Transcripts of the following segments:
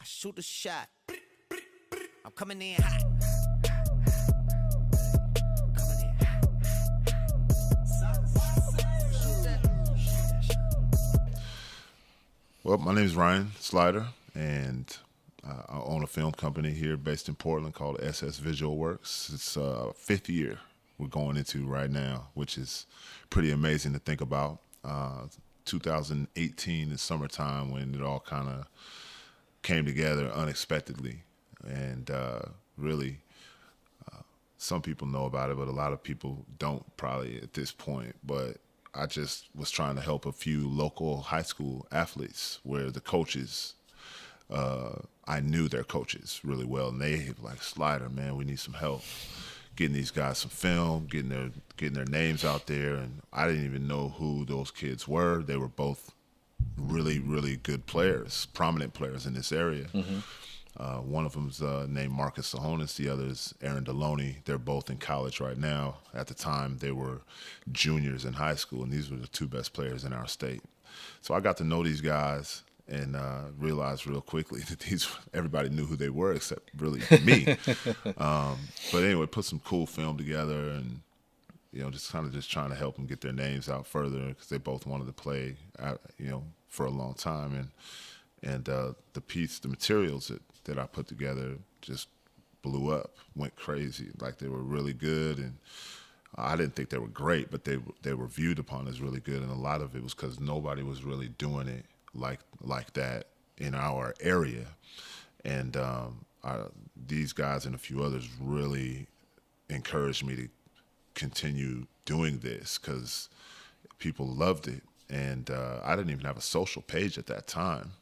shoot a shot. I'm coming in hot. Well, my name is Ryan Slider, and I own a film company here based in Portland called SS Visual Works. It's fifth year we're going into right now, which is pretty amazing to think about. 2018 is summertime when it all kind of came together unexpectedly, and really some people know about it, but a lot of people don't probably at this point. But I just was trying to help a few local high school athletes where the coaches, I knew their coaches really well, and they were like, Slider, man, we need some help getting these guys some film, getting their names out there. And I didn't even know who those kids were. They were both really, really good players, prominent players in this area. Mm-hmm. One of them's named Marcus Sahonis. The other is Aaron Deloney. They're both in college right now. At the time, they were juniors in high school, and these were the two best players in our state. So I got to know these guys and realized real quickly that everybody knew who they were except really me. But anyway, put some cool film together and, just trying to help them get their names out further because they both wanted to play, for a long time. And the materials that I put together just blew up, went crazy. Like, they were really good, and I didn't think they were great, but they were viewed upon as really good, and a lot of it was because nobody was really doing it like that in our area. And these guys and a few others really encouraged me to continue doing this because people loved it. And I didn't even have a social page at that time.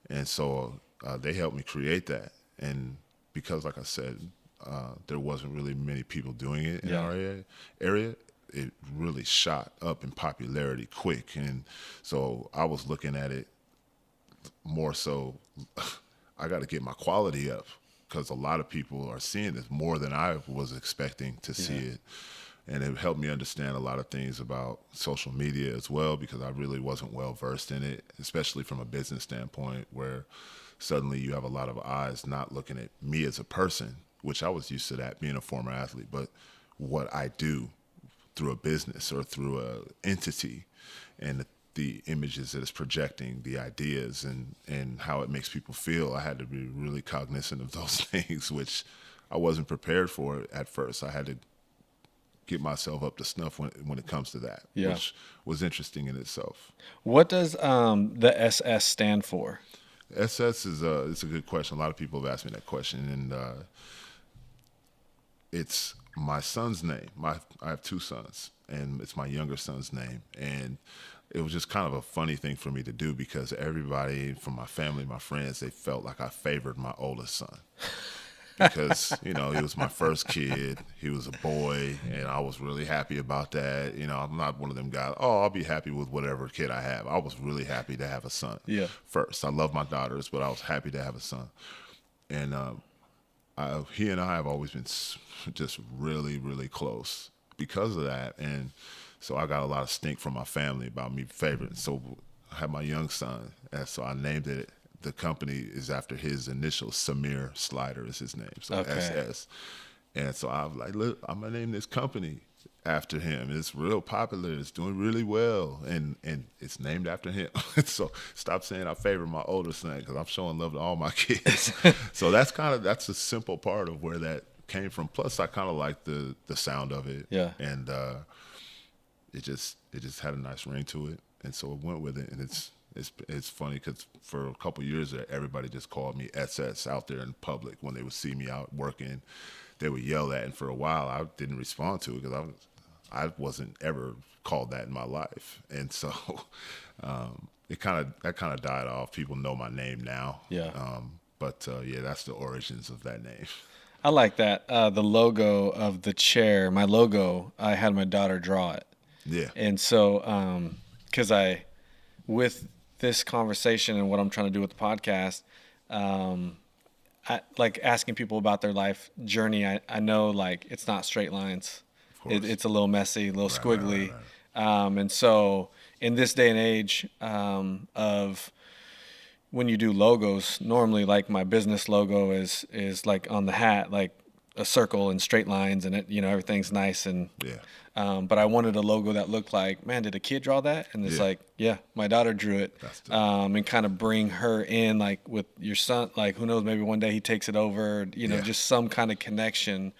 And so they helped me create that. And because, like I said, there wasn't really many people doing it in our area, it really shot up in popularity quick. And so I was looking at it more so, I got to get my quality up because a lot of people are seeing this more than I was expecting to see it. And it helped me understand a lot of things about social media as well because I really wasn't well versed in it, especially from a business standpoint where suddenly you have a lot of eyes not looking at me as a person, which I was used to that being a former athlete, but what I do through a business or through a entity and the images that it's projecting, the ideas and how it makes people feel. I had to be really cognizant of those things, which I wasn't prepared for at first. I had to get myself up to snuff when it comes to that, which was interesting in itself. What does the SS stand for? SS it's a good question. A lot of people have asked me that question, and it's my son's name. I have two sons, and it's my younger son's name. And it was just kind of a funny thing for me to do because everybody from my family, my friends, they felt like I favored my oldest son. Because, he was my first kid. He was a boy, and I was really happy about that. I'm not one of them guys, I'll be happy with whatever kid I have. I was really happy to have a son first. I love my daughters, but I was happy to have a son. And he and I have always been just really, really close because of that. And so I got a lot of stink from my family about me favoring. So I had my young son, and so I named it. The company is after his initials. Samir Slider is his name, so SS. And so I was like, look, I'm going to name this company after him. It's real popular. It's doing really well, and it's named after him. So stop saying I favor my older son because I'm showing love to all my kids. So that's a simple part of where that came from. Plus, I kind of like the sound of it. Yeah. And it just had a nice ring to it, and so it went with it, and It's funny because for a couple of years there, everybody just called me SS out there in public. When they would see me out working, they would yell that. And for a while, I didn't respond to it because I wasn't ever called that in my life. And so that kind of died off. People know my name now. Yeah. But that's the origins of that name. I like that. The logo of the chair, my logo, I had my daughter draw it. Yeah. And so, because with this conversation and what I'm trying to do with the podcast, I like asking people about their life journey. I know like it's not straight lines. It's a little messy, a little squiggly. Right. And so in this day and age of when you do logos, normally like my business logo is like on the hat, like a circle and straight lines, and it, you know, everything's nice and Yeah. but I wanted a logo that looked like, man, did a kid draw that? And it's Yeah. like, yeah, my daughter drew it. That's dope. And kind of bring her in, like with your son, like who knows, maybe one day he takes it over, you know, Yeah. just some kind of connection.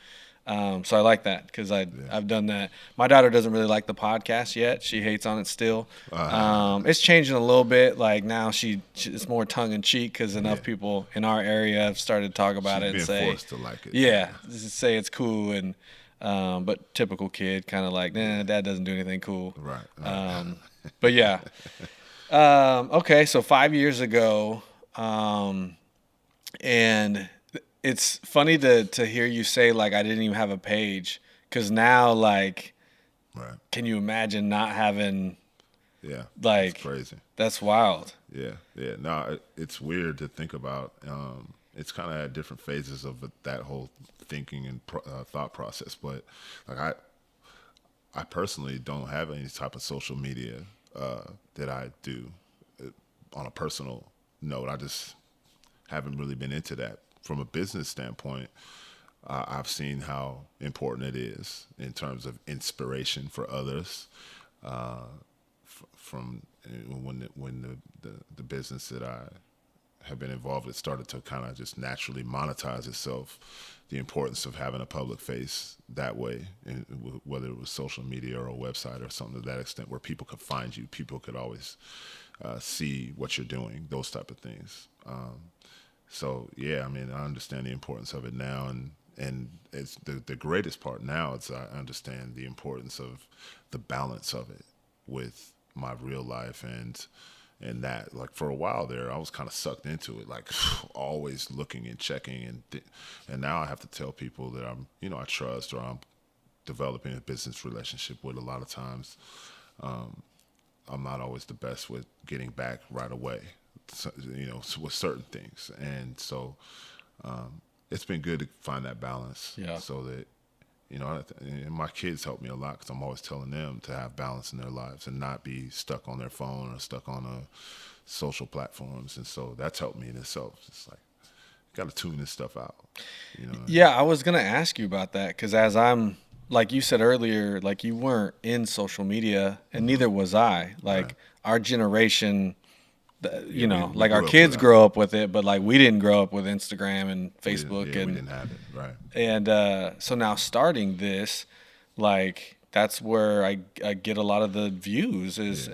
So I like that because I've done that. My daughter doesn't really like the podcast yet. She hates on it still. It's changing a little bit. Like now it's more tongue in cheek because enough people in our area have started to talk about She's it and being say, forced to like it. yeah, just say it's cool. And but typical kid, kind of like, nah, dad doesn't do anything cool. Right. But yeah. Okay, so 5 years ago, and it's funny to hear you say like I didn't even have a page, because now like, Right. can you imagine not having? Yeah. Like, it's crazy. That's wild. Yeah. Yeah. No, it's weird to think about. It's kind of at different phases of that whole thinking and thought process. But like I personally don't have any type of social media that I do on a personal note. I just haven't really been into that. From a business standpoint, I've seen how important it is in terms of inspiration for others. From when the business that I have been involved with started to kind of just naturally monetize itself, the importance of having a public face that way, and whether it was social media or a website or something to that extent, where people could find you, people could always see what you're doing, those type of things. So yeah, I mean, I understand the importance of it now, and it's the greatest part now is I understand the importance of the balance of it with my real life and that. Like for a while there, I was kind of sucked into it, like always looking and checking, and now I have to tell people that I trust or I'm developing a business relationship with. A lot of times, I'm not always the best with getting back right away, with certain things. And so it's been good to find that balance. Yeah. So that, and my kids help me a lot because I'm always telling them to have balance in their lives and not be stuck on their phone or stuck on social platforms. And so that's helped me in itself. It's like, got to tune this stuff out. Yeah, I was going to ask you about that because as I'm, like you said earlier, like you weren't in social media and neither was I. Like Right. our generation, we like grew our up kids without grow up with it, but like we didn't grow up with Instagram and Facebook. we and didn't have it. Right. And so now starting this, like that's where I get a lot of the views is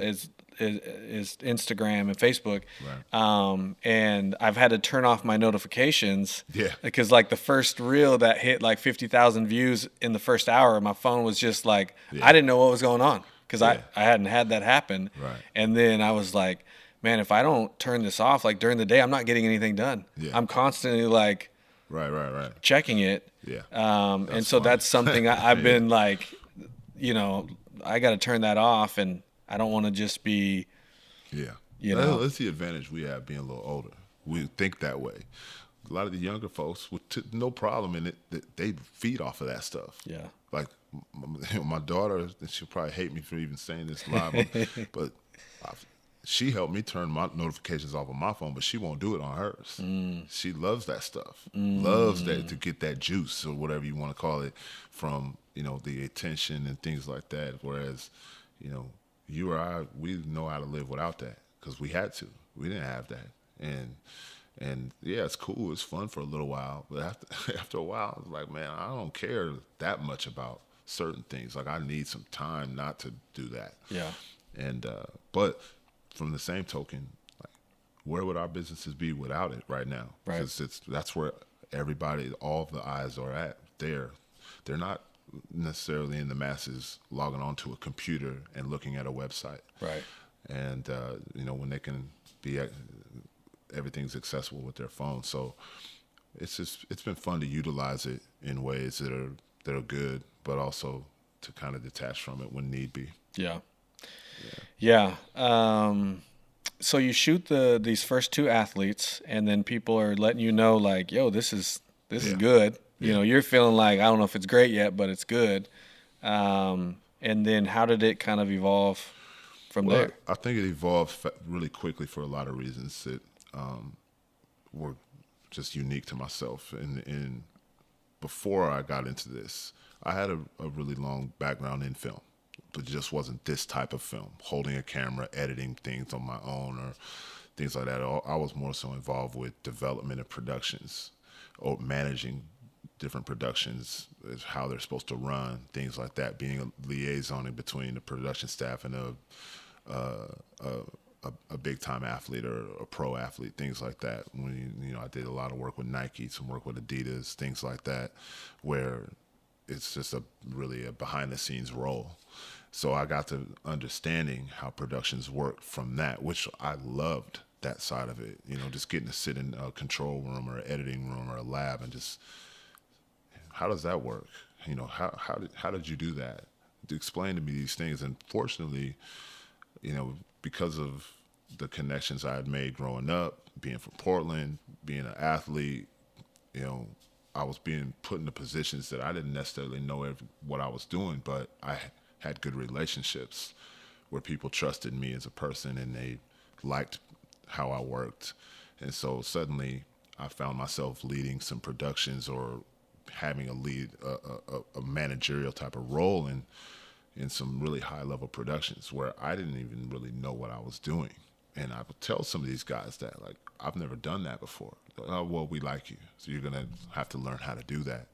Instagram and Facebook. Right. And I've had to turn off my notifications. Yeah. Because like the first reel that hit like 50,000 views in the first hour, my phone was just like, Yeah. I didn't know what was going on because Yeah. I hadn't had that happen. Right. And then I was like, man, if I don't turn this off, like during the day, I'm not getting anything done. Yeah. I'm constantly like Right. checking it. Yeah. And so funny. that's something I've Yeah. been like, I got to turn that off, and I don't want to just be, Yeah. That's the advantage we have being a little older. We think that way. A lot of the younger folks with no problem in it. They feed off of that stuff. Yeah. Like my daughter, she'll probably hate me for even saying this live, but she helped me turn my notifications off on my phone, but she won't do it on hers. She loves that stuff. Loves that to get that juice or whatever you want to call it from, the attention and things like that. Whereas, you or I, we know how to live without that because we had to. We didn't have that. And yeah, it's cool. It's fun for a little while. But after a while, it's like, man, I don't care that much about certain things. Like I need some time not to do that. Yeah. And, but from the same token, like, where would our businesses be without it right now? Right. Because that's where everybody, all of the eyes are at. They're not necessarily in the masses logging onto a computer and looking at a website. Right. And when they can be everything's accessible with their phone. So it's been fun to utilize it in ways that are good, but also to kind of detach from it when need be. Yeah. So you shoot these first two athletes, and then people are letting you know, like, yo, this is good. You're feeling like, I don't know if it's great yet, but it's good. And then how did it kind of evolve from there? I think it evolved really quickly for a lot of reasons. were just unique to myself. And before I got into this, I had a really long background in film, but it just wasn't this type of film, holding a camera, editing things on my own or things like that. I was more so involved with development of productions or managing different productions, how they're supposed to run, things like that, being a liaison in between the production staff and a big time athlete or a pro athlete, things like that. When I did a lot of work with Nike, some work with Adidas, things like that, where it's just really a behind the scenes role. So I got to understanding how productions worked from that, which I loved that side of it. Just getting to sit in a control room or an editing room or a lab and just, how does that work? How did you do that? To explain to me these things. And fortunately, because of the connections I had made growing up, being from Portland, being an athlete, I was being put into positions that I didn't necessarily know what I was doing, but I had good relationships where people trusted me as a person and they liked how I worked. And so suddenly I found myself leading some productions or having a managerial type of role in some really high level productions where I didn't even really know what I was doing. And I would tell some of these guys that, like, I've never done that before. Oh, well, we like you, so you're going to have to learn how to do that.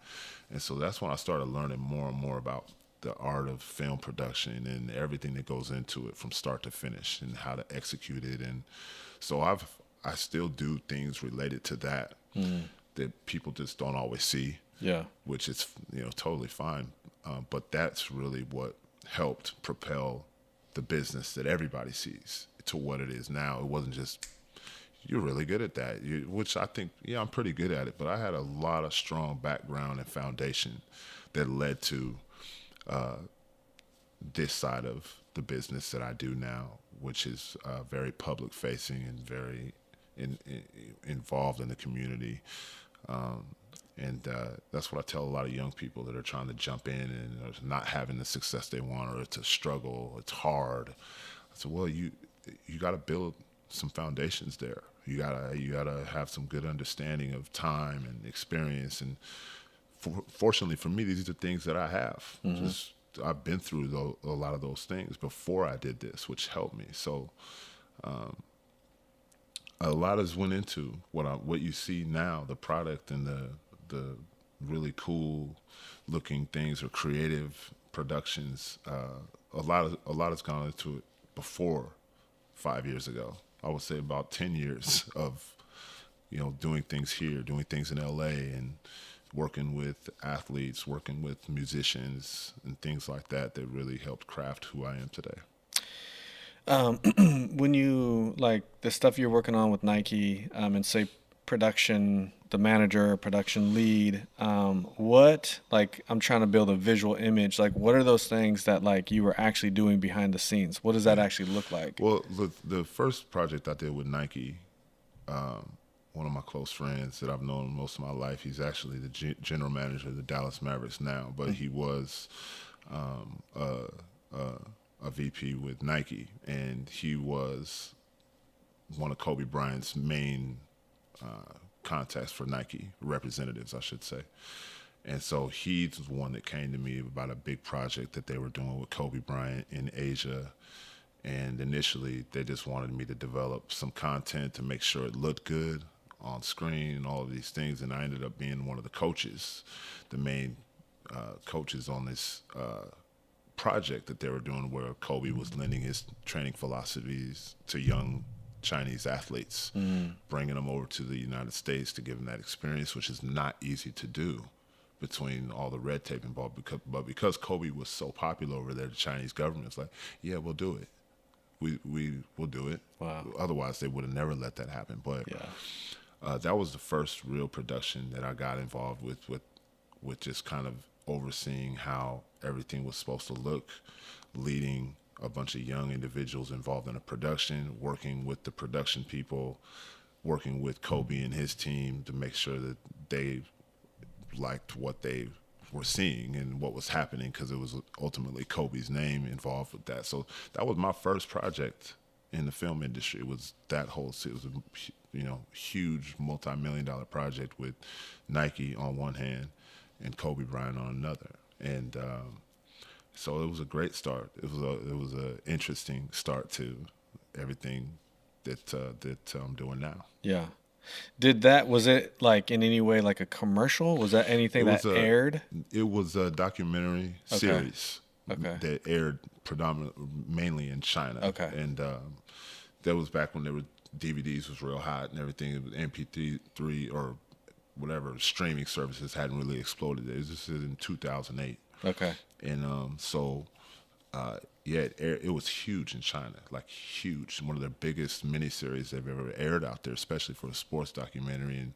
And so that's when I started learning more and more about the art of film production and everything that goes into it from start to finish and how to execute it. And so I still do things related to that that people just don't always see. Yeah, which is totally fine. But that's really what helped propel the business that everybody sees to what it is now. It wasn't just, you're really good at that, which I think, I'm pretty good at it, but I had a lot of strong background and foundation that led to this side of the business that I do now, which is very public facing and very involved in the community. And that's what I tell a lot of young people that are trying to jump in and are not having the success they want, or it's a struggle, it's hard. I said, well, you got to build some foundations there. You gotta have some good understanding of time and experience. And fortunately for me, these are things that I have. I've been through a lot of those things before I did this, which helped me. So a lot has went into what you see now, the product and the really cool looking things or creative productions. A lot has gone into it before 5 years ago. I would say about 10 years of, doing things here, doing things in LA and working with athletes, working with musicians and things like that really helped craft who I am today. When you, like, the stuff you're working on with Nike, and say production, the manager, production lead, what, like, I'm trying to build a visual image, like, what are those things that, like, you were actually doing behind the scenes? What does that actually look like? Well, the first project I did with Nike, one of my close friends that I've known most of my life, he's actually the general manager of the Dallas Mavericks now, but he was a VP with Nike, and he was one of Kobe Bryant's main contacts for Nike, representatives, I should say. And so he's the one that came to me about a big project that they were doing with Kobe Bryant in Asia. And initially, they just wanted me to develop some content to make sure it looked good on screen and all of these things. And I ended up being one of the coaches, the main coaches on this project that they were doing, where Kobe was lending his training philosophies to young Chinese athletes, bringing them over to the United States to give them that experience, which is not easy to do between all the red tape involved. But because Kobe was so popular over there, the Chinese government was like, yeah, we'll do it. We'll do it. Wow. Otherwise, they would have never let that happen. But that was the first real production that I got involved with just kind of overseeing how everything was supposed to look, leading a bunch of young individuals involved in a production, working with the production people, working with Kobe and his team to make sure that they liked what they were seeing and what was happening, because it was ultimately Kobe's name involved with that. So that was my first project in the film industry. It was huge multi-million-dollar project with Nike on one hand and Kobe Bryant on another. And so it was a great start. It was a interesting start to everything that I'm doing now. Yeah. Was it like in any way like a commercial? Was that anything that aired? It was a documentary series that aired mainly in China. Okay. And that was back when DVDs was real hot and everything. MP3 or whatever streaming services hadn't really exploded. This is in 2008. Okay. And it was huge in China, like huge. One of their biggest miniseries they've ever aired out there, especially for a sports documentary. And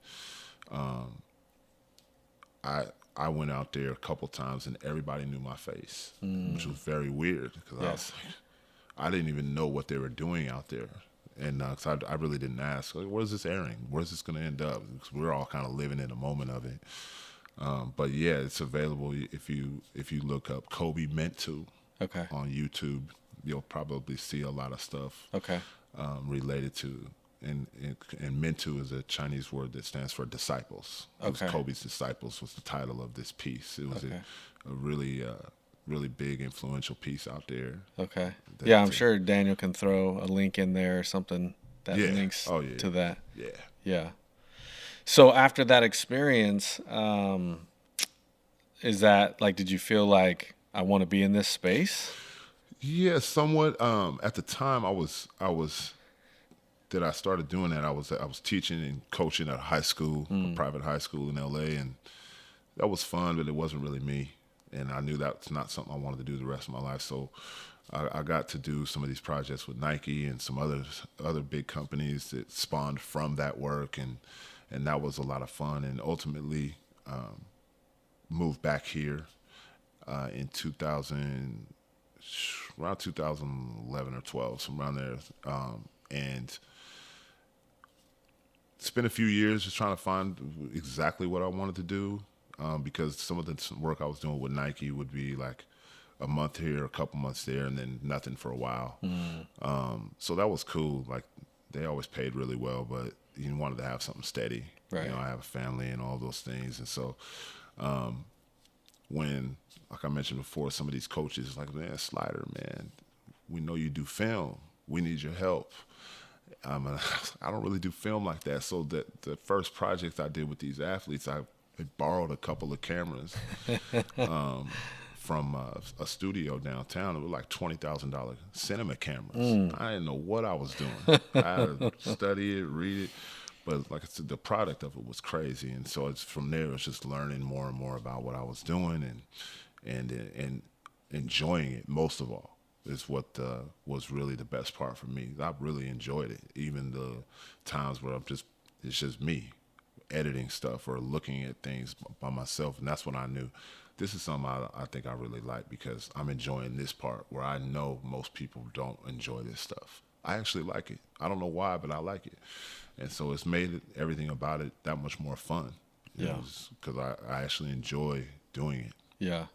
I went out there a couple times, and everybody knew my face, which was very weird because I didn't even know what they were doing out there. And cause I really didn't ask, like, where's this airing? Where's this going to end up? Because we're all kind of living in the moment of it. But yeah, it's available if you look up Kobe Meant To on YouTube. You'll probably see a lot of stuff related to, and Meant To is a Chinese word that stands for disciples. Kobe's Disciples was the title of this piece. It was a really big influential piece out there. Okay. Yeah, I'm sure Daniel can throw a link in there or something that links to that. Yeah. Yeah. So after that experience, is that like, did you feel like I want to be in this space? Yeah, somewhat. At the time, I started doing that. I was teaching and coaching at a high school, a private high school in LA, and that was fun, but it wasn't really me. And I knew that's not something I wanted to do the rest of my life. So I got to do some of these projects with Nike and some other big companies that spawned from that work, and that was a lot of fun. And ultimately moved back here in around 2011 or 12, somewhere around there, and spent a few years just trying to find exactly what I wanted to do, because some of the work I was doing with Nike would be like a month here, a couple months there, and then nothing for a while. So that was cool. Like, they always paid really well, but you wanted to have something steady. Right. I have a family and all those things, and so when, like I mentioned before, some of these coaches like, man, Slider, man, we know you do film. We need your help. I don't really do film like that. So the first project I did with these athletes, I borrowed a couple of cameras from a studio downtown. It was like $20,000 cinema cameras. I didn't know what I was doing. I had to study it, read it. But like I said, the product of it was crazy. And so from there, it's just learning more and more about what I was doing and enjoying it most of all. Is what was really the best part for me. I really enjoyed it, even the times where it's just me editing stuff or looking at things by myself, and that's when I knew this is something I think I really like, because I'm enjoying this part where I know most people don't enjoy this stuff. I actually like it. I don't know why, but I like it, and so it's made everything about it that much more fun. Yeah, because I actually enjoy doing it. Yeah.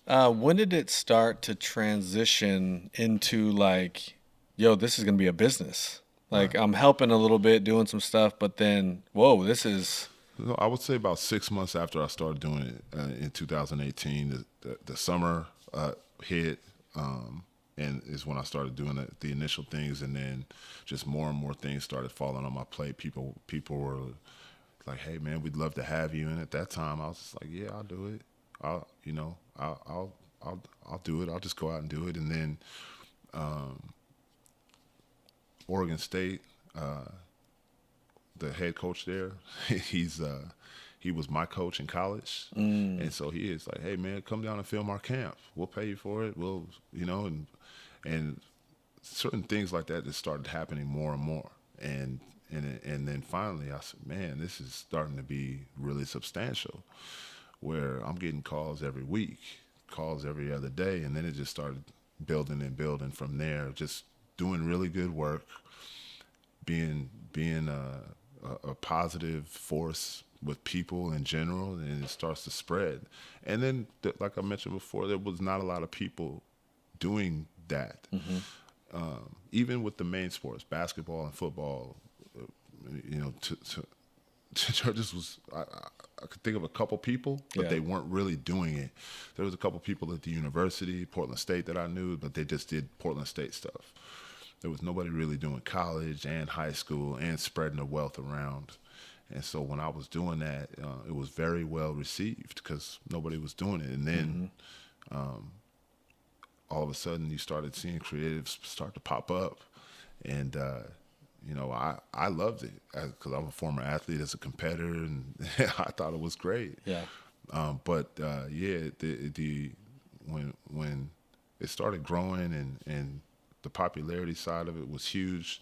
When did it start to transition into like, yo, this is going to be a business? Like, right. I'm helping a little bit, doing some stuff, but then, whoa, this is... I would say about 6 months after I started doing it in 2018, the summer hit, and is when I started doing the initial things, and then just more and more things started falling on my plate. People were like, hey, man, we'd love to have you. And at that time, I was just like, yeah, I'll do it. I'll do it. I'll just go out and do it. And then Oregon State, the head coach there, he was my coach in college, and so he is like, hey man, come down and film our camp. We'll pay you for it. We'll, and certain things like that just started happening more and more, and then finally I said, man, this is starting to be really substantial, where I'm getting calls every week, calls every other day, and then it just started building and building from there, just doing really good work, being a positive force with people in general, and it starts to spread. And then, like I mentioned before, there was not a lot of people doing that. Mm-hmm. Even with the main sports, basketball and football, you know, churches was I could think of a couple people, but Yeah. they weren't really doing it. There was a couple people at the university, Portland State, that I knew, but they just did Portland State stuff. There was nobody really doing college and high school and spreading the wealth around. And so when I was doing that, it was very well received because nobody was doing it. And then all of a sudden you started seeing creatives start to pop up. And, you know, I loved it because I'm a former athlete as a competitor, and I thought it was great. Yeah. But when it started growing and the popularity side of it was huge,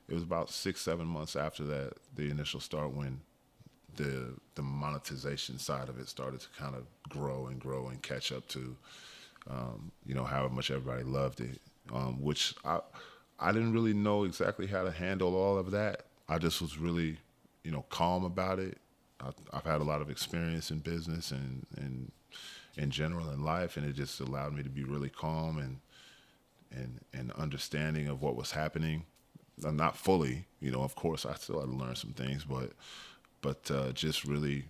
it was about 6-7 months after that, the initial start, when the monetization side of it started to kind of grow and catch up to, you know, how much everybody loved it, which I didn't really know exactly how to handle all of that. I just was really, you know, calm about it. I've had a lot of experience in business and in general in life, and it just allowed me to be really calm and understanding of what was happening. Not fully, you know, of course, I still had to learn some things, but just really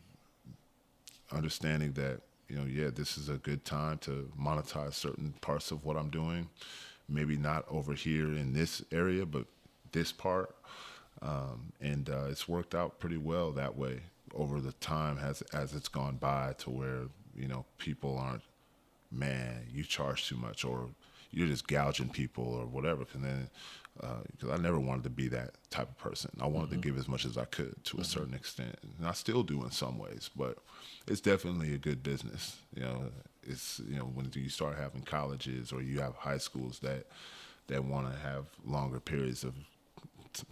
understanding that, you know, yeah, this is a good time to monetize certain parts of what I'm doing. Maybe not over here in this area, but this part. And it's worked out pretty well that way over the time as it's gone by, to where, you know, people aren't, man, you charge too much, or you're just gouging people or whatever. Because I never wanted to be that type of person. I wanted to give as much as I could to a certain extent, and I still do in some ways. But it's definitely a good business. You know, it's, you know, when you start having colleges or you have high schools that want to have longer periods of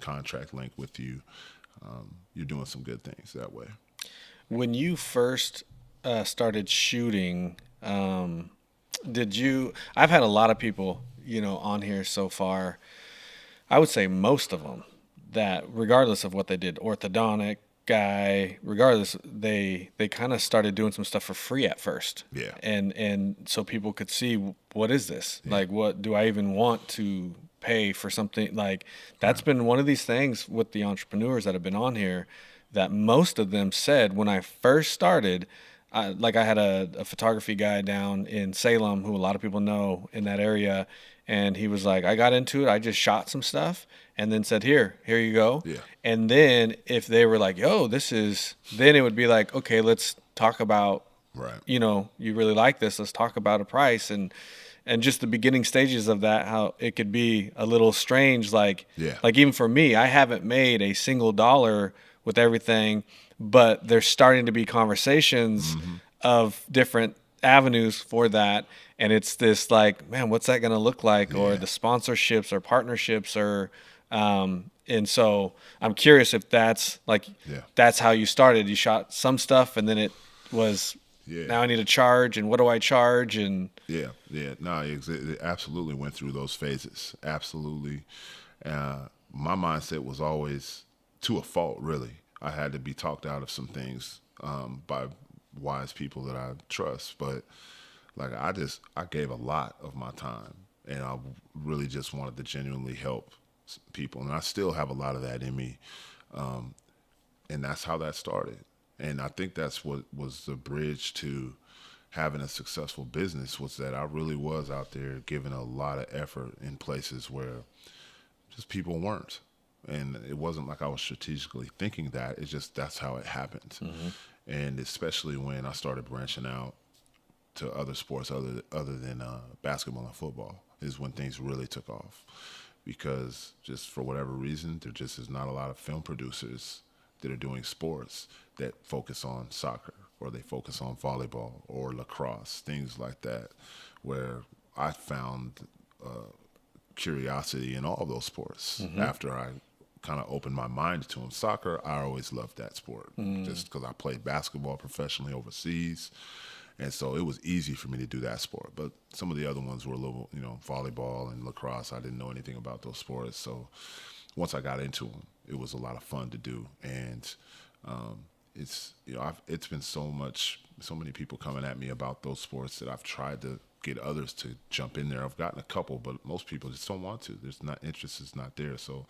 contract length with you, you're doing some good things that way. When you first started shooting, I've had a lot of people, you know, on here so far. I would say most of them, that regardless of what they did, orthodontic guy, regardless, they kind of started doing some stuff for free at first. Yeah. And so people could see, what is this? Yeah. Like, what do I even want to pay for something? Like, that's been one of these things with the entrepreneurs that have been on here, that most of them said when I first started, I had a photography guy down in Salem who a lot of people know in that area. And he was like, I got into it. I just shot some stuff and then said, here you go. Yeah. And then if they were like, yo, then it would be like, okay, let's talk about, right, you know, you really like this. Let's talk about a price. And just the beginning stages of that, how it could be a little strange. Like, yeah, like even for me, I haven't made a single dollar with everything, but there's starting to be conversations of different avenues for that. And it's this like, man, what's that going to look like? Yeah. Or the sponsorships or partnerships or, and so I'm curious if that's like, that's how you started. You shot some stuff and then it was, now I need to charge, and what do I charge? And no, it absolutely went through those phases. Absolutely. My mindset was always, to a fault, really, I had to be talked out of some things, by wise people that I trust. But like, I gave a lot of my time, and I really just wanted to genuinely help people. And I still have a lot of that in me. And that's how that started. And I think that's what was the bridge to having a successful business, was that I really was out there giving a lot of effort in places where just people weren't. And it wasn't like I was strategically thinking that. It's just, that's how it happened. And especially when I started branching out to other sports other than basketball and football, is when things really took off. Because just for whatever reason, there just is not a lot of film producers that are doing sports that focus on soccer, or they focus on volleyball or lacrosse, things like that, where I found curiosity in all of those sports after I kind of opened my mind to them. Soccer, I always loved that sport, just because I played basketball professionally overseas. And so it was easy for me to do that sport. But some of the other ones were a little, you know, volleyball and lacrosse. I didn't know anything about those sports. So once I got into them, it was a lot of fun to do. And it's, you know, it's been so many people coming at me about those sports that I've tried to get others to jump in there. I've gotten a couple, but most people just don't want to. Interest is not there. So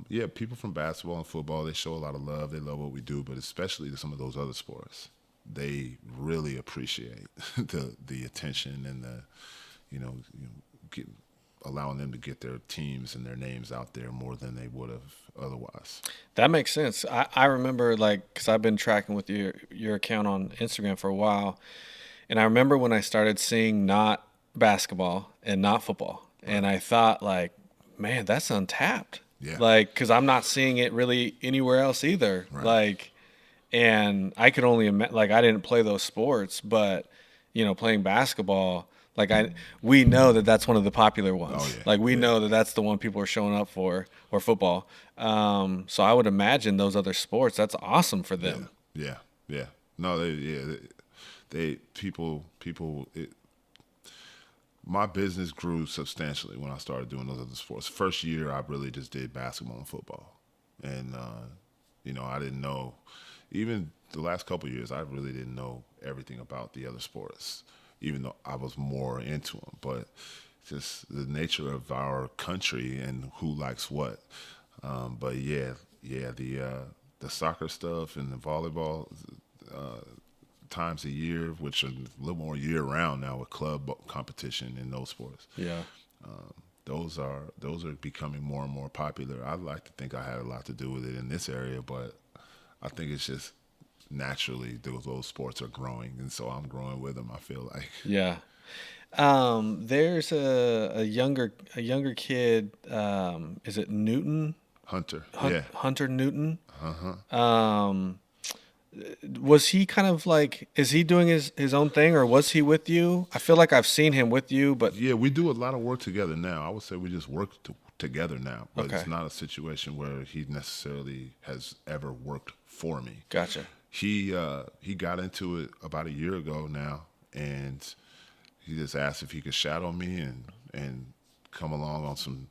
Yeah, people from basketball and football, they show a lot of love. They love what we do, but especially to some of those other sports, they really appreciate the attention and the, get, allowing them to get their teams and their names out there more than they would have otherwise. That makes sense. I remember, like, because I've been tracking with your account on Instagram for a while, and I remember when I started seeing not basketball and not football, and I thought, like, man, that's untapped. Yeah. Like, because I'm not seeing it really anywhere else either. Right. Like, and I could only imagine, like, I didn't play those sports, but, playing basketball, like, we know that that's one of the popular ones. Oh, yeah. Like, we know that that's the one people are showing up for, or football. So I would imagine those other sports, that's awesome for them. Yeah. No, people. My business grew substantially when I started doing those other sports. First year, I really just did basketball and football, and I didn't know. Even the last couple of years, I really didn't know everything about the other sports, even though I was more into them. But just the nature of our country and who likes what. But the soccer stuff and the volleyball times a year, which are a little more year round now with club competition in those sports. Yeah. Those are becoming more and more popular. I'd like to think I had a lot to do with it in this area, but I think it's just naturally those sports are growing, and so I'm growing with them. I feel like. Yeah. There's a younger kid. Is it Newton? Hunter. Hunter Newton. Uh-huh. Was he kind of like? Is he doing his own thing, or was he with you? I feel like I've seen him with you, but Yeah, we do a lot of work together now. I would say we just work together now, but Okay. it's not a situation where he necessarily has ever worked for me. gotcha. He got into it about a year ago now, and he just asked if he could shadow me and come along on some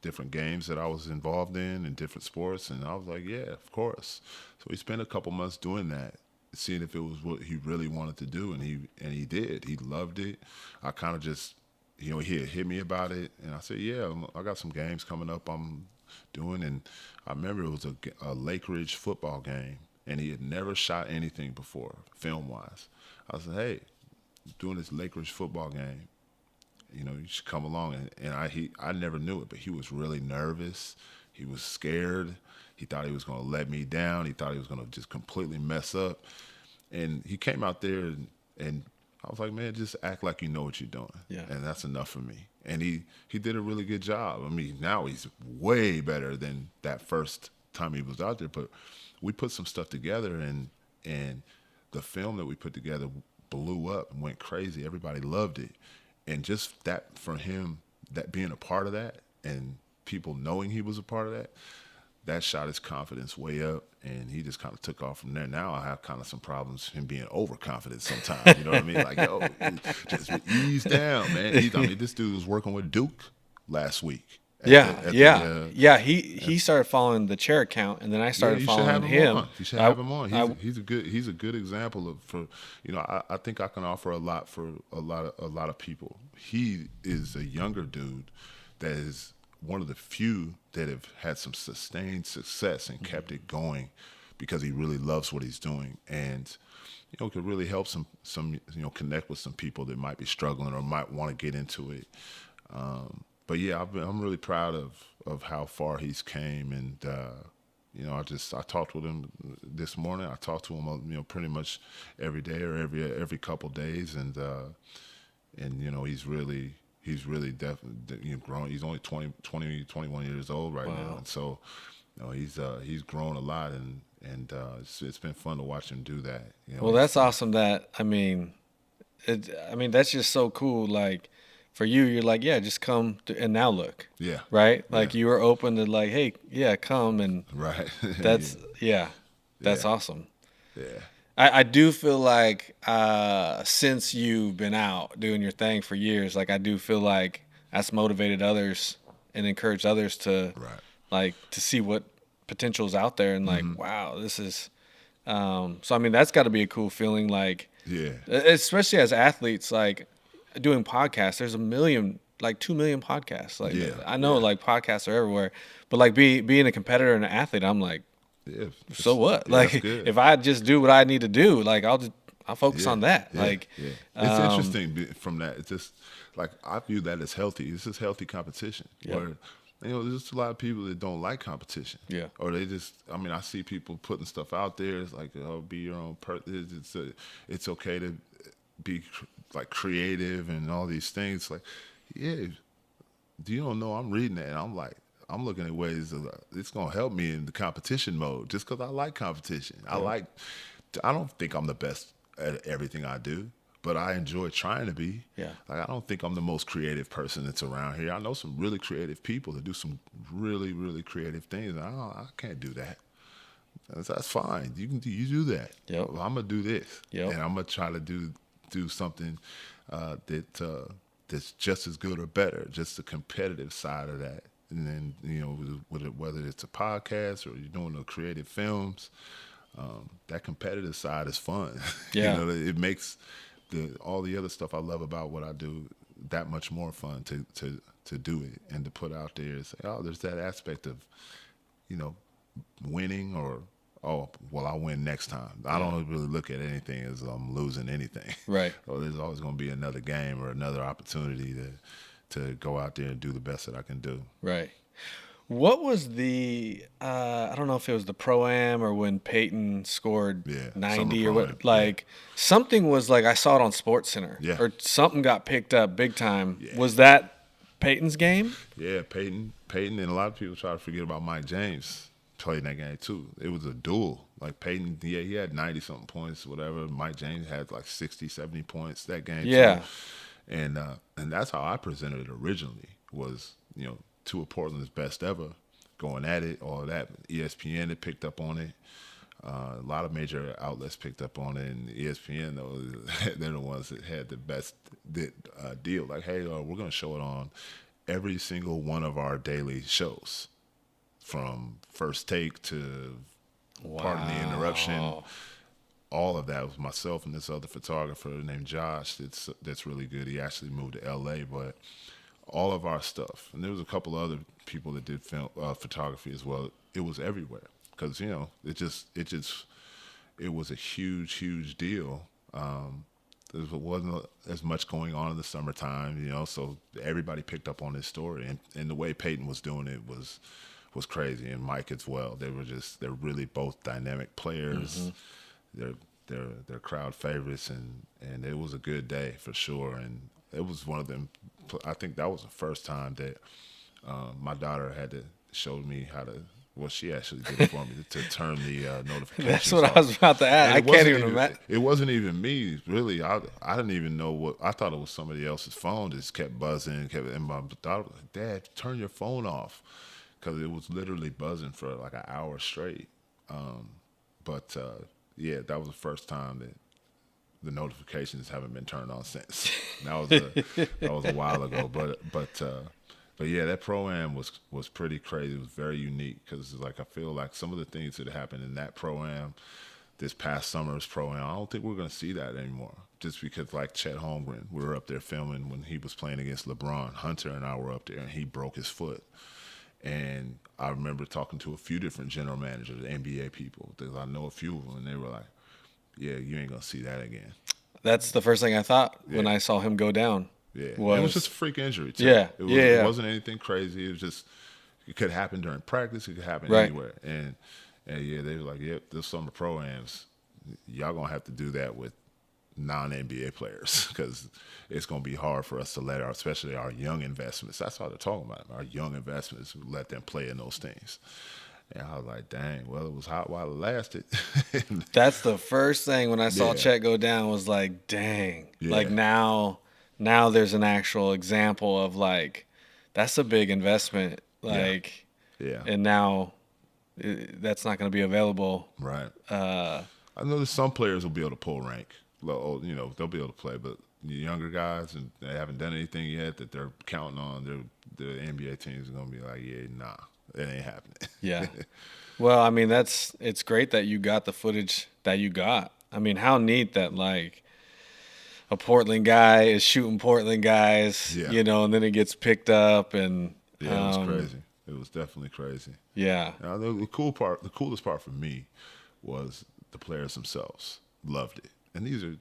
different games that I was involved in and different sports, and I was like, yeah, of course. So we spent a couple months doing that, seeing if it was what he really wanted to do, and he did. He loved it. I kind of just, he had hit me about it, and I said, yeah, I got some games coming up I'm doing, and I remember it was a Lake Ridge football game, and he had never shot anything before, film-wise. I said, hey, doing this Lake Ridge football game, you should come along. And I never knew it, but he was really nervous. He was scared. He thought he was going to let me down. He thought he was going to just completely mess up. And he came out there, and I was like, man, just act like you know what you're doing. Yeah. And that's enough for me. And he did a really good job. I mean, now he's way better than that first time he was out there. But we put some stuff together, and the film that we put together blew up and went crazy. Everybody loved it. And just that, for him, that being a part of that and people knowing he was a part of that shot his confidence way up, and he just kind of took off from there. Now I have kind of some problems him being overconfident sometimes. You know what I mean? Like, yo, just ease down, man. This dude was working with Duke last week. He started following the chair account, and then I started following him. You should have him on. He's a good example I think I can offer a lot for a lot of people. He is a younger dude that is one of the few that have had some sustained success and kept it going because he really loves what he's doing, and could really help some connect with some people that might be struggling or might want to get into it. But yeah, I'm really proud of how far he's came, and I talked with him this morning. I talked to him pretty much every day or every couple days, and he's really definitely grown. He's only 21 years old right now, and so he's grown a lot, and it's been fun to watch him do that. Well, that's awesome. That's just so cool. Like, for you, you're like, yeah, just come and now look. Yeah. Right? Like, you were open to, like, hey, yeah, come. And right. That's awesome. Yeah. I do feel like since you've been out doing your thing for years, like, I do feel like that's motivated others and encouraged others to, like, to see what potential's out there and, like, wow, this is so, I mean, that's got to be a cool feeling, like, yeah, especially as athletes, like, doing podcasts, there's a million like 2 million podcasts. Like Yeah, I know like podcasts are everywhere, but like being a competitor and an athlete, I'm like, Yeah. so what? Yeah, that's Like good. if I just do what I need to do, like I'll focus Yeah, on that. yeah, Like yeah. It's interesting from that. It's just like I view that as healthy. It's just healthy competition. Yeah. Where there's just a lot of people that don't like competition. Yeah. Or they just. I mean, I see people putting stuff out there. It's like, oh, be your own person. It's okay to be like creative and all these things. Like, yeah, you don't know. I'm reading that, and I'm like. I'm looking at ways of it's gonna help me in the competition mode, just because I like competition. I don't think I'm the best at everything I do, but I enjoy trying to be. Yeah. Like I don't think I'm the most creative person that's around here. I know some really creative people that do some really, really creative things. And I can't do that. That's fine. You do that. Yep. Well, I'm gonna do this, Yep. and I'm gonna try to do something that's just as good or better. Just the competitive side of that. And then, whether it's a podcast or you're doing the creative films, that competitive side is fun. Yeah. It makes all the other stuff I love about what I do that much more fun to do it and to put out there and say, oh, there's that aspect of, winning or, oh, well, I'll win next time. I don't really look at anything as I'm losing anything. Right. Or there's always going to be another game or another opportunity to go out there and do the best that I can do. Right. What was the I don't know if it was the Pro-Am or when Peyton scored Yeah, 90 or Summer what, Pro-Am, like something was like I saw it on Sports Center or something got picked up big time. Yeah. Was that Peyton's game? Yeah, Peyton, and a lot of people try to forget about Mike James played in that game too. It was a duel. Like Peyton, he had 90-something points, whatever. Mike James had like 60, 70 points that game Yeah. too. And that's how I presented it originally was, two of Portland's best ever going at it, all that. ESPN had picked up on it. A lot of major outlets picked up on it, and ESPN, though, they're the ones that had the best deal. Like, hey, we're going to show it on every single one of our daily shows, from First Take to Pardon the Interruption. All of that was myself and this other photographer named Josh that's really good. He actually moved to L.A., but all of our stuff, and there was a couple of other people that did film photography as well. It was everywhere because it was a huge deal. There wasn't as much going on in the summertime, so everybody picked up on this story, and the way Peyton was doing it was crazy, and Mike as well. They're really both dynamic players. Mm-hmm. They're crowd favorites, and it was a good day for sure. And it was one of them. I think that was the first time that my daughter had to show me how to. Well, she actually did it for me to turn the notifications. That's what off. I was about to ask. I can't even imagine. It wasn't even me, really. I didn't even know what. I thought it was somebody else's phone. Just kept buzzing. And my daughter was like, "Dad, turn your phone off," because it was literally buzzing for like an hour straight. Yeah, that was the first time that the notifications haven't been turned on since. That was a while ago, but yeah, that Pro-Am was pretty crazy. It was very unique because like I feel like some of the things that happened in that Pro-Am this past summer's Pro-Am, I don't think we're going to see that anymore. Just because like Chet Holmgren, we were up there filming when he was playing against LeBron. Hunter and I were up there, and he broke his foot. And I remember talking to a few different general managers, NBA people, because I know a few of them, and they were like, yeah, you ain't going to see that again. That's the first thing I thought when I saw him go down. Yeah, it was just a freak injury, too. Yeah, It wasn't anything crazy. It was just, it could happen during practice. It could happen anywhere. And yeah, they were like, yep, this summer Pro-Ams, y'all going to have to do that with non-NBA players because it's going to be hard for us to let especially our young investments, that's all they're talking about, our young investments, let them play in those things. And I was like, dang, well, it was hot while it lasted. That's the first thing when I saw Chet go down was like, dang. Yeah. Like now there's an actual example of like, that's a big investment. Like, yeah. And now that's not going to be available. Right. I know that some players will be able to pull rank. They'll be able to play, but the younger guys and they haven't done anything yet that they're counting on, the NBA teams are going to be like, yeah, nah, it ain't happening. Yeah. Well, I mean, it's great that you got the footage that you got. I mean, how neat that, like, a Portland guy is shooting Portland guys, Yeah. and then it gets picked up and Yeah, it was crazy. It was definitely crazy. yeah. Now, the coolest part for me was the players themselves loved it, and these are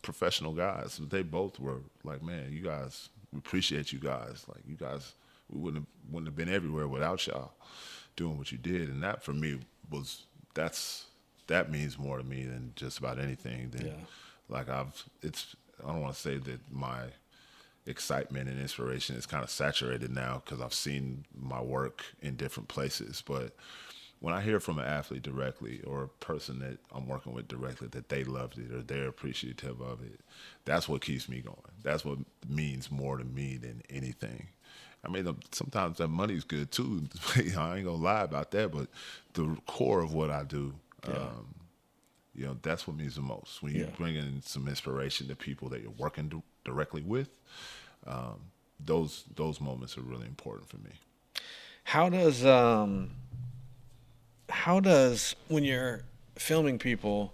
professional guys. They both were like, man, you guys, we appreciate you guys. Like you guys, we wouldn't have been everywhere without y'all doing what you did, and that for me that means more to me than just about anything. Than, Yeah. like I don't want to say that my excitement and inspiration is kind of saturated now because I've seen my work in different places. But when I hear from an athlete directly or a person that I'm working with directly that they loved it or they're appreciative of it, that's what keeps me going. That's what means more to me than anything. I mean, sometimes that money's good too. I ain't gonna lie about that, but the core of what I do, that's what means the most. When you bring in some inspiration to people that you're working directly with, those moments are really important for me. How does when you're filming people,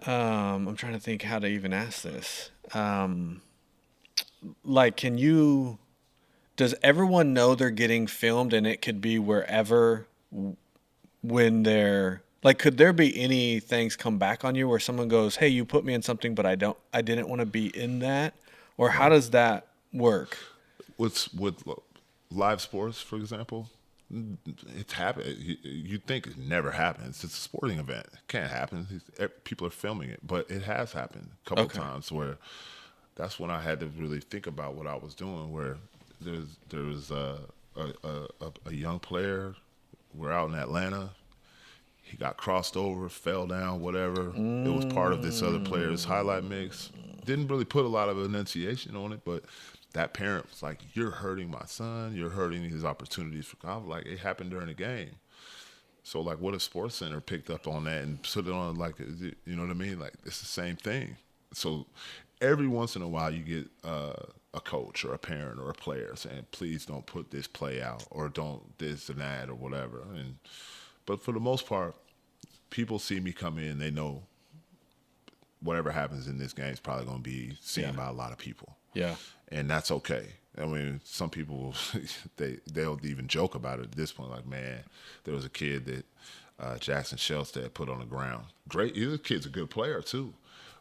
I'm trying to think how to even ask this. Like, does everyone know they're getting filmed and it could be wherever when they're like, could there be any things come back on you where someone goes, hey, you put me in something, but I didn't want to be in that? Or how does that work? With live sports, for example, it's happened. You think it never happens. It's a sporting event. It can't happen. People are filming it, but it has happened a couple times where that's when I had to really think about what I was doing. Where there was a young player. We're out in Atlanta. He got crossed over, fell down, whatever. It was part of this other player's highlight mix. Didn't really put a lot of enunciation on it, but that parent was like, you're hurting my son. You're hurting his opportunities for college. Like, it happened during the game. So, like, what if SportsCenter picked up on that and put it on, like, you know what I mean? Like, it's the same thing. So every once in a while you get a coach or a parent or a player saying, please don't put this play out or don't this and that or whatever. But for the most part, people see me come in, they know whatever happens in this game is probably going to be seen by a lot of people. Yeah. And that's okay. I mean, some people, they'll even joke about it at this point. Like, man, there was a kid that Jackson Shelstad put on the ground. Great. The kid's a good player, too.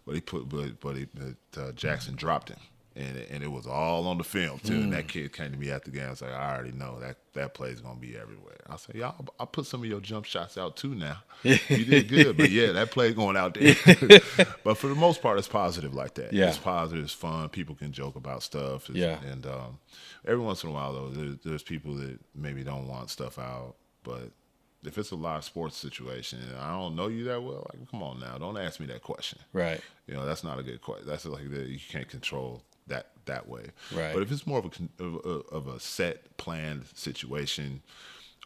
But Jackson dropped him. And it was all on the film, too. And that kid came to me at the game. I was like, I already know that play's going to be everywhere. I said, y'all, I'll put some of your jump shots out, too, now. You did good. But, yeah, that play's going out there. But for the most part, it's positive like that. Yeah. It's positive. It's fun. People can joke about stuff. And every once in a while, though, there's people that maybe don't want stuff out. But if it's a live sports situation and I don't know you that well, like, come on now. Don't ask me that question. Right. That's not a good question. That's like you can't control that way. Right. But if it's more of a set, planned situation,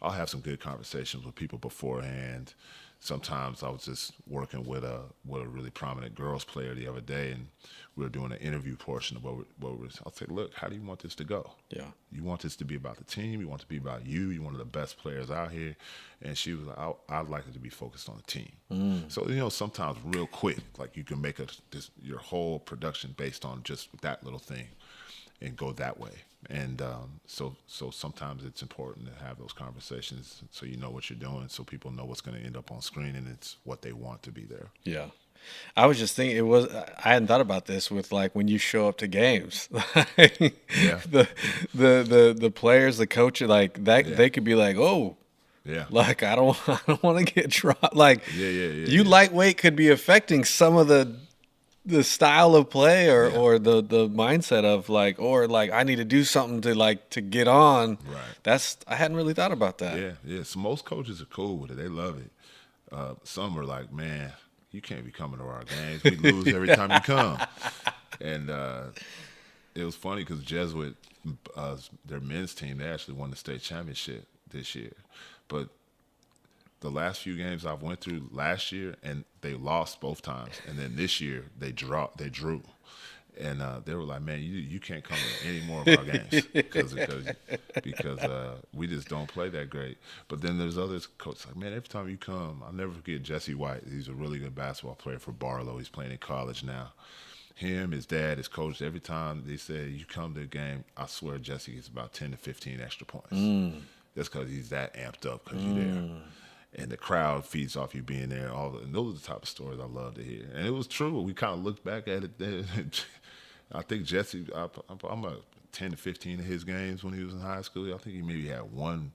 I'll have some good conversations with people beforehand. Sometimes I was just working with a really prominent girls player the other day, and we were doing an interview portion of I'll say, look, how do you want this to go? Yeah. You want this to be about the team? You want it to be about you? You're one of the best players out here. And she was like, I'd like it to be focused on the team. So, sometimes real quick, like you can make your whole production based on just that little thing and go that way. And so sometimes it's important to have those conversations so you know what you're doing, so people know what's going to end up on screen and it's what they want to be there. Yeah. I was just thinking I hadn't thought about this with like when you show up to games. Yeah. The players, the coach, like that they could be like, "Oh, yeah. Like I don't want to get dropped." Like you lightweight could be affecting some of the style of play or the mindset of like, or like I need to do something to get on. Right. I hadn't really thought about that. Yeah, yeah. So most coaches are cool with it. They love it. Some are like, man, you can't be coming to our games. We lose every time you come. And it was funny because Jesuit, their men's team, they actually won the state championship this year. But the last few games I've went through last year, and they lost both times. And then this year, they drew. And they were like, man, you can't come to any more of our games because we just don't play that great. But then there's others, coaches like, man, every time you come, I'll never forget Jesse White. He's a really good basketball player for Barlow. He's playing in college now. him, his dad, his coach, every time they said, you come to the game, I swear Jesse gets about 10 to 15 extra points. That's because he's that amped up because you're there. And the crowd feeds off you being there. And those are the type of stories I love to hear. And it was true. We kind of looked back at it. I think Jesse, I'm a 10 to 15 of his games when he was in high school. I think he maybe had one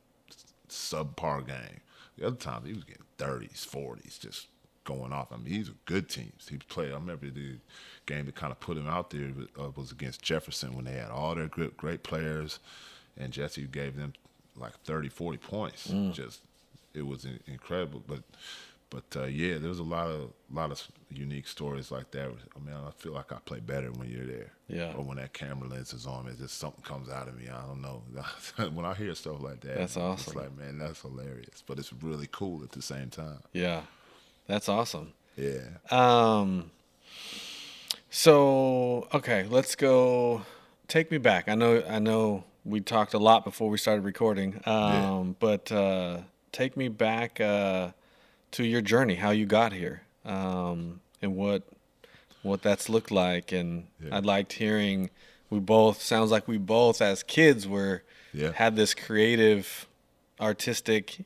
subpar game. The other time, he was getting 30s, 40s, just going off. I mean, these are good teams. He played. I remember the game that kind of put him out there was against Jefferson when they had all their great players, and Jesse gave them like 30, 40 points. Just it was incredible. But yeah, there's a lot of unique stories like that. I mean, I feel like I play better when you're there. Yeah. Or when that camera lens is on, it's just something comes out of me. I don't know. When I hear stuff like that, That's awesome. It's like, man, that's hilarious. But it's really cool at the same time. Yeah. That's awesome. Yeah. So okay, let's go. Take me back. I know we talked a lot before we started recording. But take me back to your journey, how you got here, and what that's looked like. And I liked hearing sounds like we both as kids had this creative, artistic,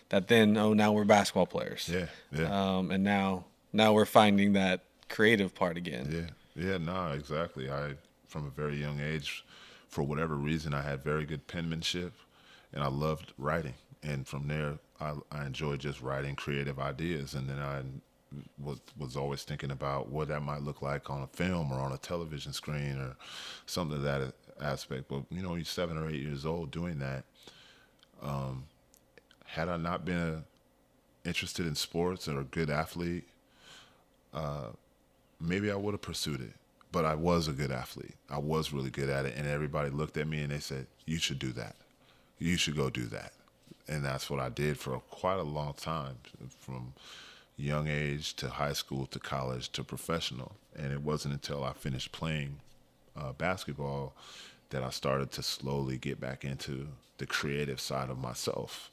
that then now we're basketball players. And now we're finding that creative part again. No, exactly. From a very young age, for whatever reason, I had very good penmanship, and I loved writing. And from there, I enjoyed just writing creative ideas. And then I was always thinking about what that might look like on a film or on a television screen or something of that aspect. But you're 7 or 8 years old doing that. Had I not been interested in sports or a good athlete, maybe I would have pursued it. But I was a good athlete. I was really good at it. And everybody looked at me and they said, you should do that. You should go do that. And that's what I did for quite a long time, from young age to high school to college to professional. And it wasn't until I finished playing basketball that I started to slowly get back into the creative side of myself,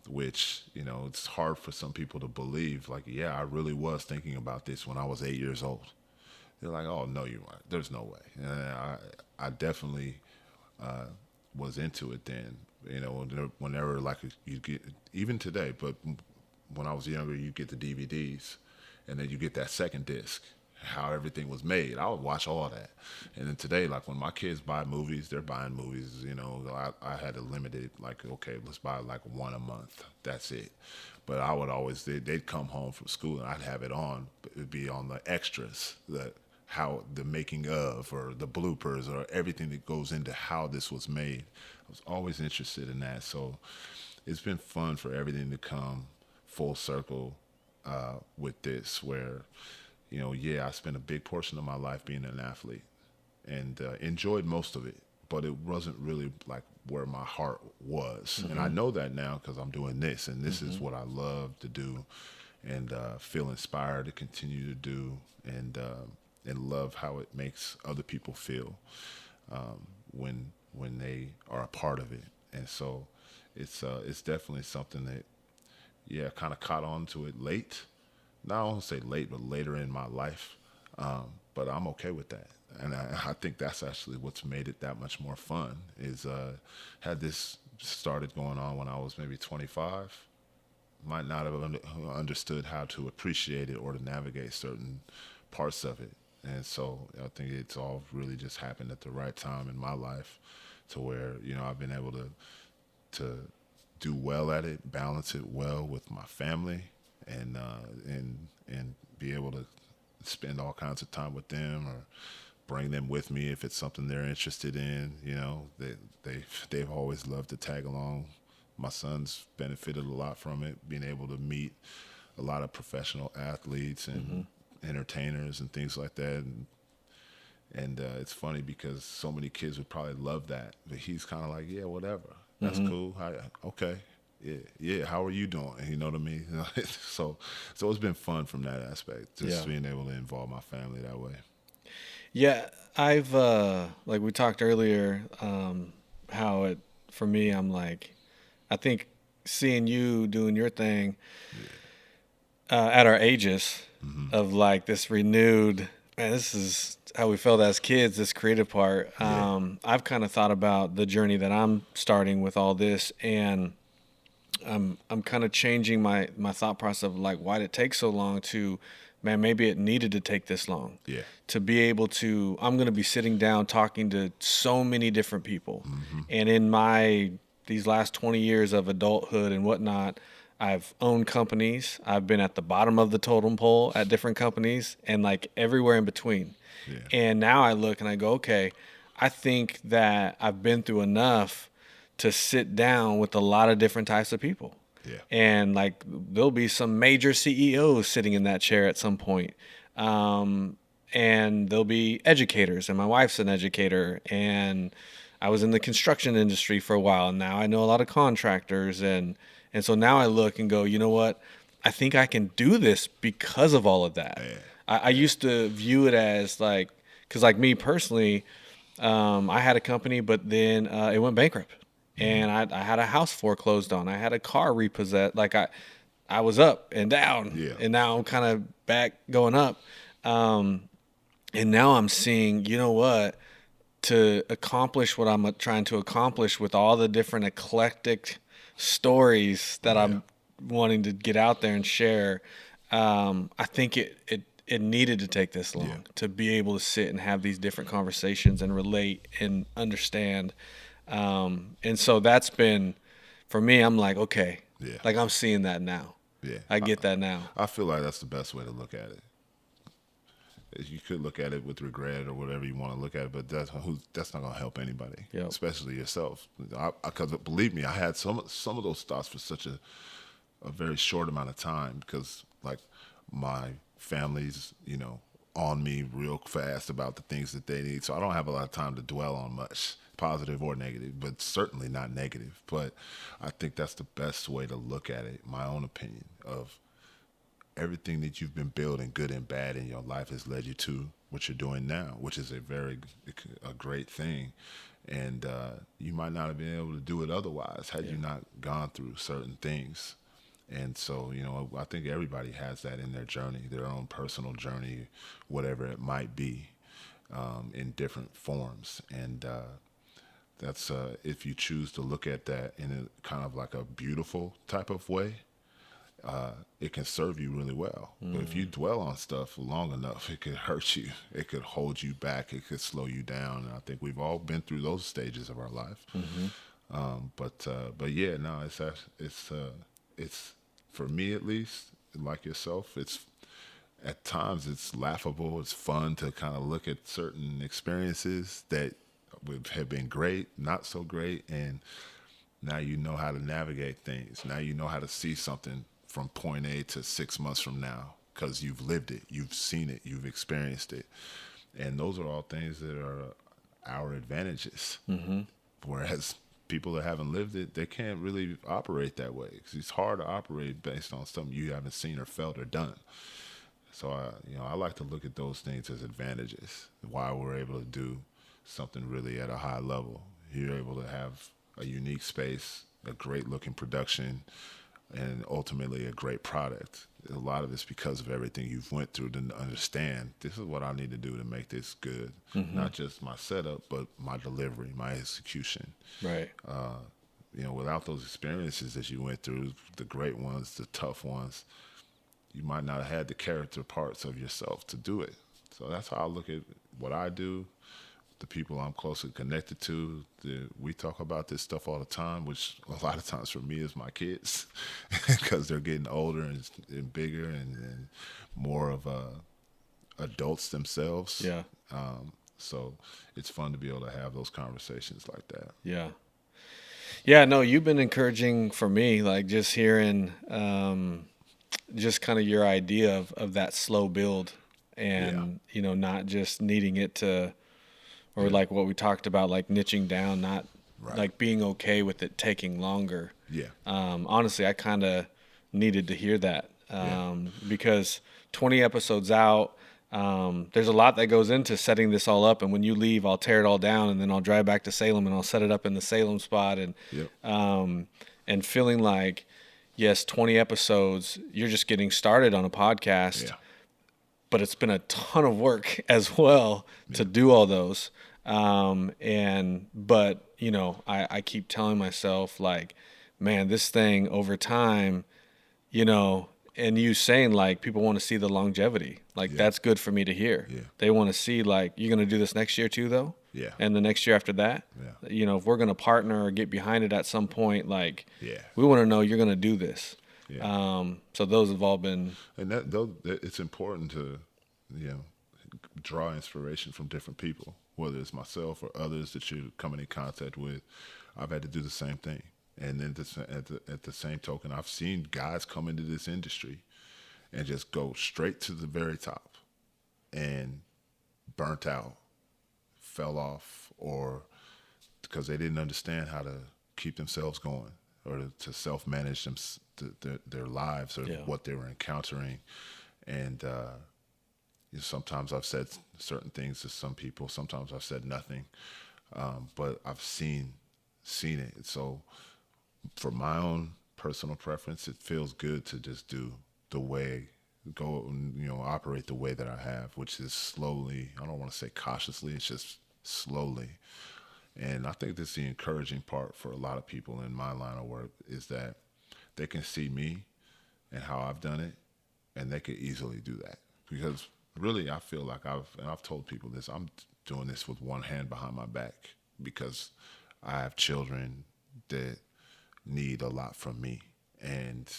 which, it's hard for some people to believe. Like, yeah, I really was thinking about this when I was 8 years old. They're like, oh, no, you weren't. There's no way. And I definitely was into it then. Whenever like you get, even today, but when I was younger, you get the DVDs, and then you get that second disc, how everything was made. I would watch all that. And then today, like when my kids buy movies, they're buying movies. I had to limit it. Like, okay, let's buy like one a month. That's it. But I would always, they'd come home from school and I'd have it on. It'd be on the extras, how the making of, or the bloopers, or everything that goes into how this was made. I was always interested in that. So it's been fun for everything to come full circle with this, where, I spent a big portion of my life being an athlete and enjoyed most of it, but it wasn't really like where my heart was. And I know that now because I'm doing this, and this is what I love to do, and feel inspired to continue to do, and love how it makes other people feel when they are a part of it. And so it's definitely something that, kind of caught on to it late. Not I won't say late, but later in my life. But I'm okay with that. And I think that's actually what's made it that much more fun, is had this started going on when I was maybe 25, might not have understood how to appreciate it or to navigate certain parts of it. And so I think it's all really just happened at the right time in my life, to where, I've been able to do well at it, balance it well with my family, and be able to spend all kinds of time with them, or bring them with me if it's something they're interested in. They've always loved to tag along. My son's benefited a lot from it, being able to meet a lot of professional athletes and entertainers and things like that. And it's funny because so many kids would probably love that, but he's kind of like, yeah, whatever. That's cool. Okay. Yeah. How are you doing? You know what I mean? So it's been fun from that aspect, just being able to involve my family that way. Yeah, I've like we talked earlier, how it, for me, I'm like, I think seeing you doing your thing at our ages, of like this renewed Man, this is how we felt as kids, this creative part. I've kind of thought about the journey that I'm starting with all this, and I'm kind of changing my thought process of like, why did it take so long to, man, maybe it needed to take this long. Yeah. To be able to, I'm going to be sitting down talking to so many different people. And in these last 20 years of adulthood and whatnot, I've owned companies. I've been at the bottom of the totem pole at different companies and like everywhere in between. Yeah. And now I look and I go, okay, I think that I've been through enough to sit down with a lot of different types of people. Yeah. And like there'll be some major CEOs sitting in that chair at some point. And there'll be educators, and my wife's an educator, and I was in the construction industry for a while, and now I know a lot of contractors, and so now I look and go, you know what? I think I can do this because of all of that. Yeah. I used to view it as like, because like me personally, I had a company, but then it went bankrupt, and I had a house foreclosed on. I had a car repossessed. Like I was up and down, Yeah. and now I'm kind of back going up. And now I'm seeing, you know what, to accomplish what I'm trying to accomplish with all the different eclectic stories that I'm wanting to get out there and share. I think it needed to take this long to be able to sit and have these different conversations and relate and understand. And so that's been, for me, I'm like, okay, like I'm seeing that now. Yeah. I get that now. I feel like that's the best way to look at it. You could look at it with regret or whatever you want to look at it, but that's not going to help anybody, especially yourself. Because believe me, I had some of those thoughts for such a very short amount of time, because like my family's, on me real fast about the things that they need. So I don't have a lot of time to dwell on much, positive or negative, but certainly not negative. But I think that's the best way to look at it, my own opinion, of everything that you've been building, good and bad, in your life has led you to what you're doing now, which is a great thing. And you might not have been able to do it otherwise had you not gone through certain things. And so, I think everybody has that in their journey, their own personal journey, whatever it might be, in different forms. And that's if you choose to look at that in a kind of like a beautiful type of way, it can serve you really well. But if you dwell on stuff long enough, it could hurt you. It could hold you back. It could slow you down. And I think we've all been through those stages of our life. But yeah, no, it's for me at least, like yourself, it's at times it's laughable. It's fun to kind of look at certain experiences that have been great, not so great, and now you know how to navigate things. Now you know how to see something from point A to 6 months from now, because you've lived it, you've seen it, you've experienced it. And those are all things that are our advantages. Whereas people that haven't lived it, they can't really operate that way, because it's hard to operate based on something you haven't seen or felt or done. So I like to look at those things as advantages, why we're able to do something really at a high level. You're able to have a unique space, a great looking production, and ultimately a great product. A lot of it's because of everything you've went through to understand this is what I need to do to make this good. Not just my setup, but my delivery, my execution. Right. Without those experiences that you went through, the great ones, the tough ones, you might not have had the character parts of yourself to do it. So that's how I look at what I do. The people I'm closely connected to, we talk about this stuff all the time, which a lot of times for me is my kids, because they're getting older and bigger and more of adults themselves. Yeah. So it's fun to be able to have those conversations like that. Yeah. Yeah, no, you've been encouraging for me, like just hearing just kind of your idea of that slow build and, not just needing it to, or like what we talked about, like niching down, not like being okay with it taking longer. Yeah. Honestly, I kind of needed to hear that because 20 episodes out, there's a lot that goes into setting this all up. And when you leave, I'll tear it all down, and then I'll drive back to Salem and I'll set it up in the Salem spot. And feeling like, yes, 20 episodes, you're just getting started on a podcast. Yeah. but it's been a ton of work as well to do all those. But you know, I keep telling myself like, man, this thing over time, you know, and you saying like people want to see the longevity. Like that's good for me to hear. Yeah. They want to see like, you're going to do this next year too though? Yeah. And the next year after that? Yeah. You know, if we're going to partner or get behind it at some point, like Yeah. we want to know you're going to do this. Yeah. So those have all been, And that it's important to, you know, draw inspiration from different people, whether it's myself or others that you're coming in contact with. I've had to do the same thing. And then at the same token, I've seen guys come into this industry and just go straight to the very top and burnt out, fell off, or because they didn't understand how to keep themselves going or to self-manage their lives or what they were encountering. And you know, sometimes I've said certain things to some people, sometimes I've said nothing, but I've seen it. So for my own personal preference, it feels good to just do operate the way that I have, which is slowly. I don't want to say cautiously, it's just slowly. And I think that's the encouraging part for a lot of people in my line of work, is that they can see me and how I've done it, and they could easily do that. Because really, I feel like I've told people this, I'm doing this with one hand behind my back, because I have children that need a lot from me. And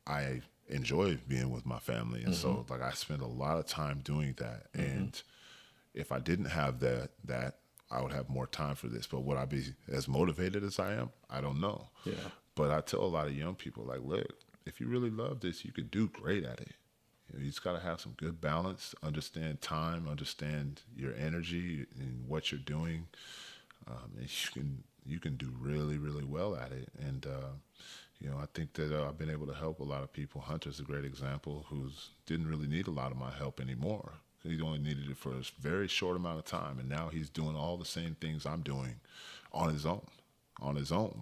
I enjoy being with my family. And so like I spend a lot of time doing that. And if I didn't have that, I would have more time for this. But would I be as motivated as I am? I don't know. Yeah. But I tell a lot of young people, like, look, if you really love this, you could do great at it. You just got to have some good balance, understand time, understand your energy and what you're doing. And you can do really, really well at it. And, you know, I think that I've been able to help a lot of people. Hunter's a great example, who's didn't really need a lot of my help anymore. He only needed it for a very short amount of time. And now he's doing all the same things I'm doing on his own.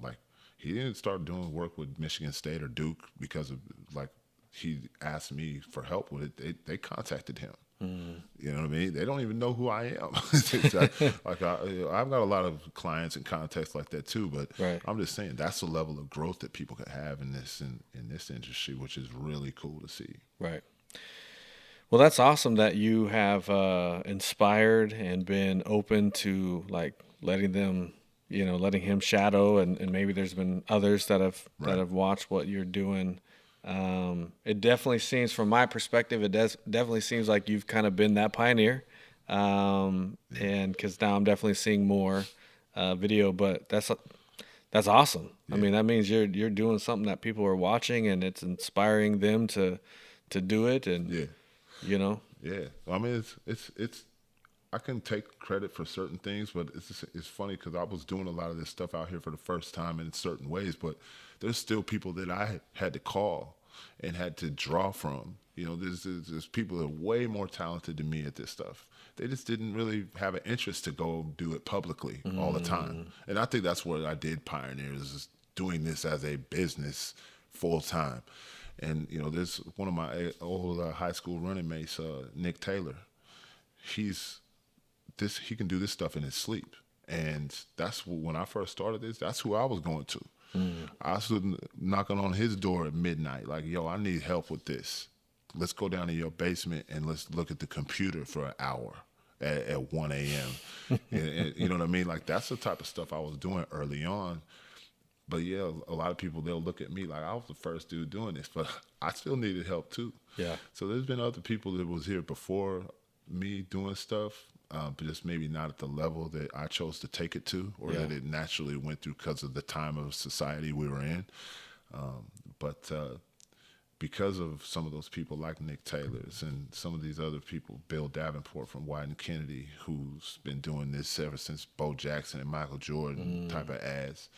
Like, he didn't start doing work with Michigan State or Duke because of, like, he asked me for help with it. They contacted him. You know what I mean? They don't even know who I am. Like I've got a lot of clients and contacts like that too, but right. I'm just saying that's the level of growth that people can have in this industry, which is really cool to see. Right. Well, that's awesome that you have inspired and been open to like letting him shadow, and maybe there's been others that have watched what you're doing. It definitely seems, from my perspective, definitely seems like you've kind of been that pioneer. And because now I'm definitely seeing more video, but that's awesome. Yeah. I mean, that means you're doing something that people are watching, and it's inspiring them to do it. And you know, I mean, it's. I can take credit for certain things, but it's funny because I was doing a lot of this stuff out here for the first time in certain ways, but there's still people that I had to call and had to draw from. You know, there's people that are way more talented than me at this stuff. They just didn't really have an interest to go do it publicly all the time. And I think that's what I did pioneer, is doing this as a business full time. And, you know, there's one of my old high school running mates, Nick Taylor. He can do this stuff in his sleep. And that's when I first started this, that's who I was going to. I was knocking on his door at midnight, like, yo, I need help with this. Let's go down to your basement and let's look at the computer for an hour at 1 a.m. and you know what I mean? Like, that's the type of stuff I was doing early on. But yeah, a lot of people, they'll look at me like I was the first dude doing this, but I still needed help too. Yeah. So there's been other people that was here before me doing stuff, but just maybe not at the level that I chose to take it to, or that it naturally went through because of the time of society we were in. But because of some of those people like Nick Taylor's and some of these other people, Bill Davenport from White and Kennedy, who's been doing this ever since Bo Jackson and Michael Jordan type of ads.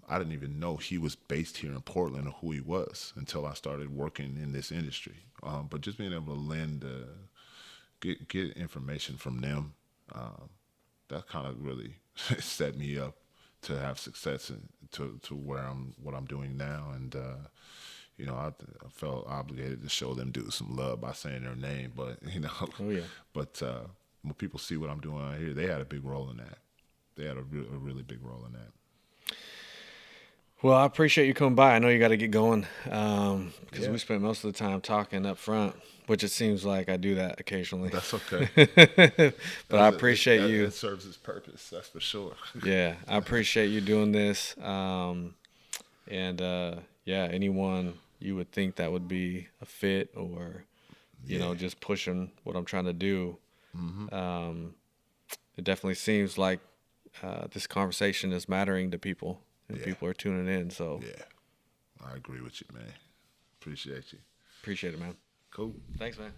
I didn't even know he was based here in Portland or who he was until I started working in this industry. But just being able to get information from them, that kind of really set me up to have success to what I'm doing now. And I felt obligated to show them dudes some love by saying their name. But Oh, yeah. But when people see what I'm doing out here, they had a big role in that. They had a really big role in that. Well, I appreciate you coming by. I know you got to get going because we spent most of the time talking up front, which it seems like I do that occasionally. That's okay. But I appreciate you. It serves its purpose, that's for sure. Yeah, I appreciate you doing this. Anyone you would think that would be a fit or, just pushing what I'm trying to do. It definitely seems like this conversation is mattering to people. And people are tuning in, so. Yeah, I agree with you, man. Appreciate you. Appreciate it, man. Cool. Thanks, man.